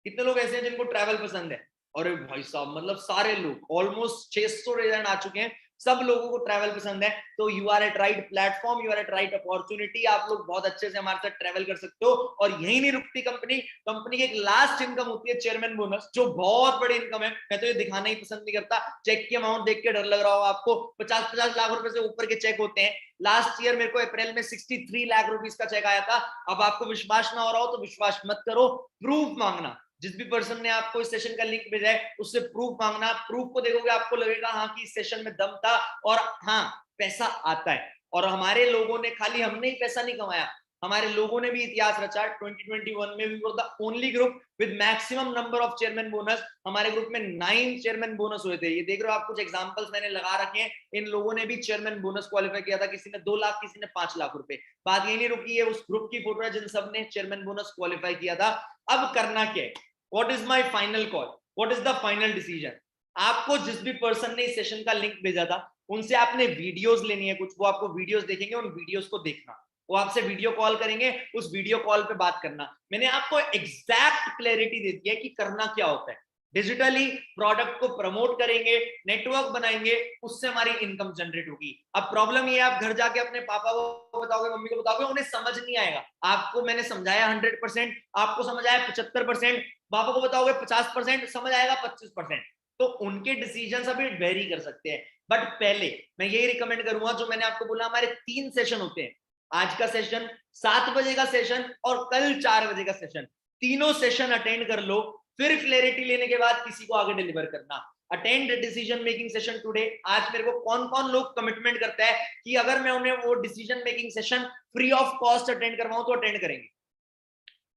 [SPEAKER 1] कितने लोग ऐसे हैं जिनको ट्रैवल पसंद है? अरे भाई साहब, मतलब सारे लोग, ऑलमोस्ट 600 रेज हैंड आ चुके हैं। सब लोगों को ट्रैवल पसंद है। तो you are at right platform, you are at right opportunity. आप लोग बहुत अच्छे से हमारे साथ ट्रैवल कर सकते हो। और यही नहीं रुकती कंपनी की एक लास्ट इनकम होती है चेयरमैन बोनस, जो बहुत बड़ी इनकम है। मैं तो ये दिखाना ही पसंद नहीं करता। चेक की अमाउंट देख के डर लग रहा होगा आपको, 50-50 लाख रुपए से ऊपर के चेक होते हैं। लास्ट ईयर मेरे को अप्रैल में 63 लाख रुपीज का चेक आया था। अब आपको विश्वास ना हो रहा हो तो विश्वास मत करो, प्रूफ मांगना। जिस भी पर्सन ने आपको इस सेशन का लिंक भेजा है उससे प्रूफ मांगना। प्रूफ को देखोगे आपको लगेगा हाँ कि इस सेशन में दम था, और हाँ पैसा आता है। और हमारे लोगों ने, खाली हमने ही पैसा नहीं कमाया, हमारे लोगों ने भी इतिहास रचा। 2021 में we were the only group with maximum number of chairman bonus. हमारे ग्रुप में 9 चेयरमैन बोनस हुए थे। ये देख रहे हो आप, कुछ एग्जांपल्स मैंने लगा रखे हैं। इन लोगों ने भी चेयरमैन बोनस क्वालिफाई किया था, किसी ने 2 लाख, किसी ने 5 लाख रुपए। बात यही नहीं रुकी है, उस ग्रुप की फोटो है जिन सब ने चेयरमैन बोनस क्वालिफाई किया था। अब करना क्या है? What is my final call, what is the final decision? आपको जिस भी पर्सन ने इस सेशन का लिंक भेजा था उनसे आपने वीडियोस लेनी है कुछ। वो आपको वीडियोस देखेंगे, उन वीडियोस को देखना। वो आपसे वीडियो कॉल करेंगे, उस वीडियो कॉल पे बात करना। मैंने आपको एग्जैक्ट क्लैरिटी दे दी है कि करना क्या होता है। डिजिटली प्रोडक्ट को प्रमोट करेंगे, नेटवर्क बनाएंगे, उससे हमारी इनकम जनरेट होगी। अब प्रॉब्लम ये है, आप घर जाके अपने पापा को बताओगे, मम्मी को बताओगे, उन्हें समझ नहीं आएगा। आपको मैंने समझाया 100%, आपको समझ आया 75%, पापा को बताओगे 50%, समझ आएगा 25%। तो उनके डिसीजन अभी वेरी कर सकते हैं। बट पहले मैं यही रिकमेंड करूंगा, जो मैंने आपको बोला, हमारे 3 सेशन होते हैं। आज का सेशन, 7 बजे का सेशन, और कल 4 बजे का सेशन। तीनों सेशन अटेंड कर लो, फिर क्लैरिटी लेने के बाद किसी को आगे डिलीवर करना। Attend decision making session today. आज मेरे को कौन कौन लोग कमिटमेंट करता है कि अगर मैं उन्हें वो decision making session free of cost attend करवाऊं तो अटेंड करेंगे?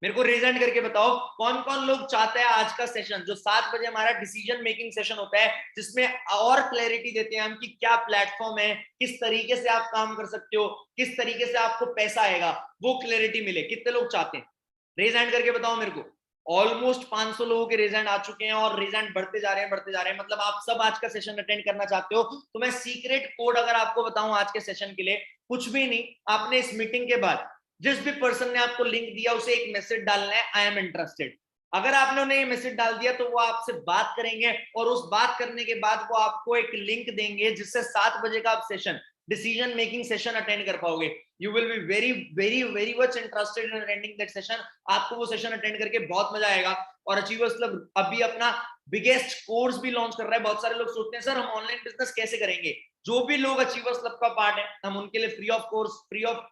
[SPEAKER 1] मेरे को रेज हैंड करके बताओ कौन कौन लोग चाहते हैं आज का सेशन, जो 7 बजे हमारा डिसीजन मेकिंग सेशन होता है, जिसमें और क्लैरिटी देते हैं हम कि क्या प्लेटफॉर्म है, किस तरीके से आप काम कर सकते हो, किस तरीके से आपको पैसा आएगा, वो क्लैरिटी मिले। कितने लोग चाहते हैं? रेज हैंड करके बताओ मेरे को। ऑलमोस्ट 500 लोगों के रेज हैंड आ चुके हैं, और रेज हैंड बढ़ते जा रहे हैं, बढ़ते जा रहे हैं। मतलब आप सब आज का सेशन अटेंड करना चाहते हो। तो मैं सीक्रेट कोड अगर आपको बताऊं आज के सेशन के लिए, कुछ भी नहीं, आपने इस मीटिंग के बाद जिस भी पर्सन ने आपको लिंक दिया उसे एक मैसेज डालना है, आई एम इंटरेस्टेड। अगर आपने उन्हें ये मैसेज डाल दिया तो वो आपसे बात करेंगे, और उस बात करने के बाद वो आपको एक लिंक देंगे जिससे 7 बजे का आप session, decision making session attend कर पाओगे। You will be very very very much interested in attending that session. आपको वो सेशन अटेंड करके बहुत मजा आएगा। और अचीवर्स क्लब अभी अपना बिगेस्ट कोर्स भी लॉन्च कर रहा है। बहुत सारे लोग सोचते हैं सर हम ऑनलाइन बिजनेस कैसे करेंगे। जो भी लोग अचीवर्स क्लब का पार्ट है, हम उनके लिए free of course, free of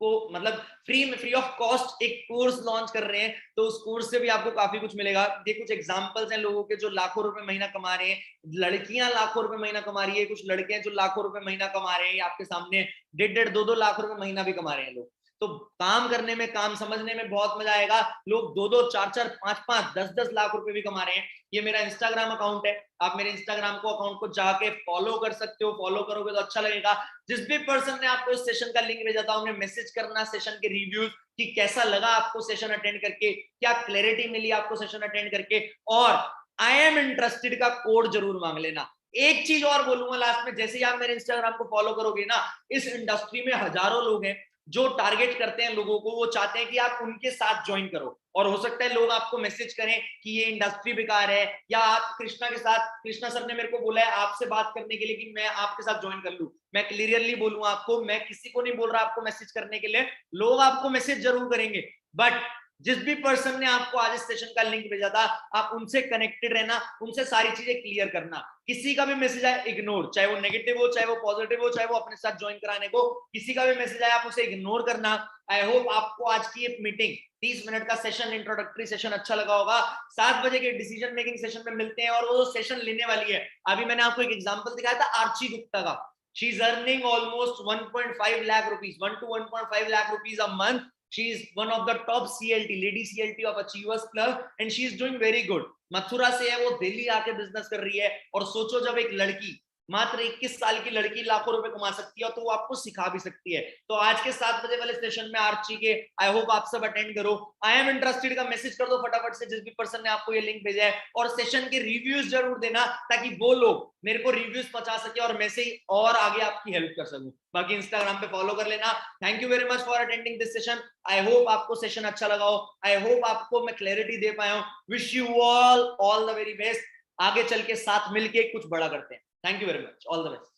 [SPEAKER 1] को मतलब फ्री ऑफ कॉस्ट एक कोर्स लॉन्च कर रहे हैं, तो उस कोर्स से भी आपको काफी कुछ मिलेगा। ये कुछ एग्जांपल्स हैं लोगों के जो लाखों रुपए महीना कमा रहे हैं, लड़कियां लाखों रुपए महीना कमा रही है, कुछ लड़के हैं जो लाखों रुपए महीना कमा रहे हैं, आपके सामने 1.5 2 लाख रुपए महीना भी कमा रहे हैं लोग। तो काम करने में, काम समझने में बहुत मजा आएगा। लोग 2 4 5 10 लाख रुपए भी कमा रहे हैं। ये मेरा इंस्टाग्राम अकाउंट है, आप मेरे इंस्टाग्राम को अकाउंट को जाके फॉलो कर सकते हो, फॉलो करोगे तो अच्छा लगेगा। जिस भी पर्सन ने आपको इस सेशन का लिंक भेजा था उन्हें मैसेज करना सेशन के रिव्यूज कि कैसा लगा आपको सेशन अटेंड करके, क्या क्लैरिटी मिली आपको सेशन अटेंड करके, और आई एम इंटरेस्टेड का कोड जरूर मांग लेना। एक चीज और बोलूंगा लास्ट में, जैसे ही आप मेरे इंस्टाग्राम को फॉलो करोगे ना, इस इंडस्ट्री में हजारों लोग हैं जो टारगेट करते हैं लोगों को, वो चाहते हैं कि आप उनके साथ ज्वाइन करो। और हो सकता है लोग आपको मैसेज करें कि ये इंडस्ट्री बेकार है, या आप कृष्णा के साथ, कृष्णा सर ने मेरे को बोला है आपसे बात करने के लिए कि मैं आपके साथ ज्वाइन कर लूं। मैं क्लियरली बोलूंगा आपको, मैं किसी को नहीं बोल रहा आपको मैसेज करने के लिए, लोग आपको मैसेज जरूर करेंगे, बट जिस भी पर्सन ने आपको आज इस सेशन का लिंक भेजा था, आप उनसे कनेक्टेड रहना, उनसे सारी चीजें क्लियर करना। किसी का भी मैसेज आए इग्नोर, चाहे वो नेगेटिव हो, चाहे वो पॉजिटिव हो, चाहे वो अपने साथ ज्वाइन कराने को, किसी का भी मैसेज आए आप उसे इग्नोर करना। आई होप आपको आज की ये मीटिंग 30 मिनट का सेशन, इंट्रोडक्टरी सेशन अच्छा लगा होगा। 7 बजे के डिसीजन मेकिंग सेशन में मिलते हैं, और वो सेशन लेने वाली है, अभी मैंने आपको एक एग्जांपल दिखाया था आर्ची गुप्ता का। She is earning almost 1.5 lakh rupees, 1 to 1.5 lakh rupees a month. She is one of the top CLT, lady CLT of Achievers Club, and she is doing very good. Mathura से है वो, दिल्ली आके बिजनेस कर रही है। और सोचो जब एक लड़की, मात्र 21 साल की लड़की लाखों रुपए कमा सकती है, तो वो आपको सिखा भी सकती है। तो आज के 7 बजे वाले सेशन में आर्ची के, आई होप आप सब अटेंड करो। आई एम इंटरेस्टेड का मैसेज कर दो फटाफट से जिस भी पर्सन ने आपको ये लिंक भेजा है, और सेशन के रिव्यूज जरूर देना, ताकि वो लोग मेरे को रिव्यूज पहुंचा सके और मैं से और आगे आपकी हेल्प कर सकूं। बाकी इंस्टाग्राम पे फॉलो कर लेना। Thank you very much for attending this session. I hope आपको सेशन अच्छा लगा हो, आई होप आपको मैं क्लैरिटी दे पाया हूं। Wish you all the very best. आगे चल के साथ मिलके कुछ बड़ा करते हैं। Thank you very much, all the best.